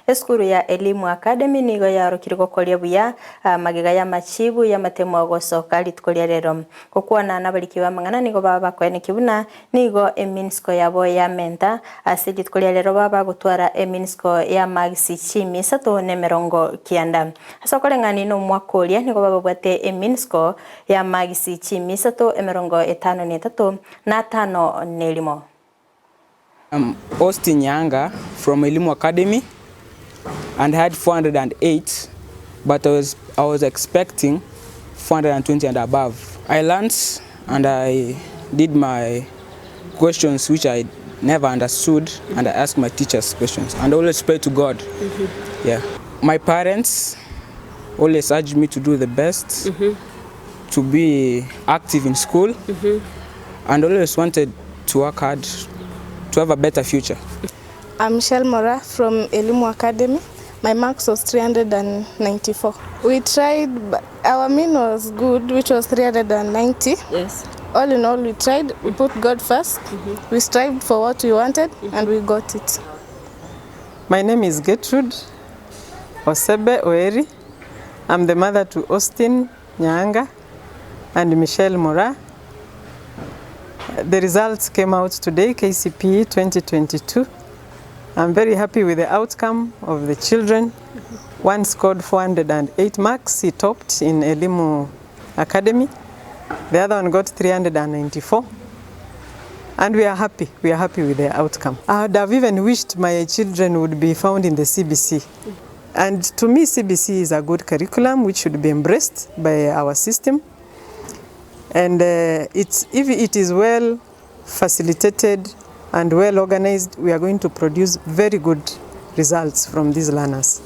Eskuru ya Elimu Academy nigo yarokire gokoria buya magega ya machibu ya matemo gosoka litkoria rero kokwana nabariki ba mangana nigo baba kwene kibuna nigo eminsko yabo ya menta ase litkoria rero baba gutwara eminsko ya magisi chimi sato ne merongo kianda asokolengani no mwakoria nigo baba bwate eminsko ya magisi chimi sato emerongo etano ne tato na tano nelimo. I'm Kisii Nyanga from Elimu Academy and had 408, but I was expecting 420 and above. I learned and I did my questions which I never understood, and I asked my teachers questions and always pray to God. Yeah. My parents always urged me to do the best, to be active in school, and always wanted to work hard to have a better future. I'm Michelle Mora from Elimu Academy. My marks was 394. We tried, our mean was good, which was 390. Yes. All in all, we tried, we put God first, we strived for what we wanted, and we got it. My name is Gertrude Osebe Oeri. I'm the mother to Kisii Nyanga and Michelle Mora. The results came out today, KCPE 2022. I'm very happy with the outcome of the children. One scored 408 marks, he topped in Elimu Academy. The other one got 394. And we are happy with the outcome. I would have even wished my children would be found in the CBC. And to me, CBC is a good curriculum which should be embraced by our system. And if it is well facilitated and well organized, we are going to produce very good results from these learners.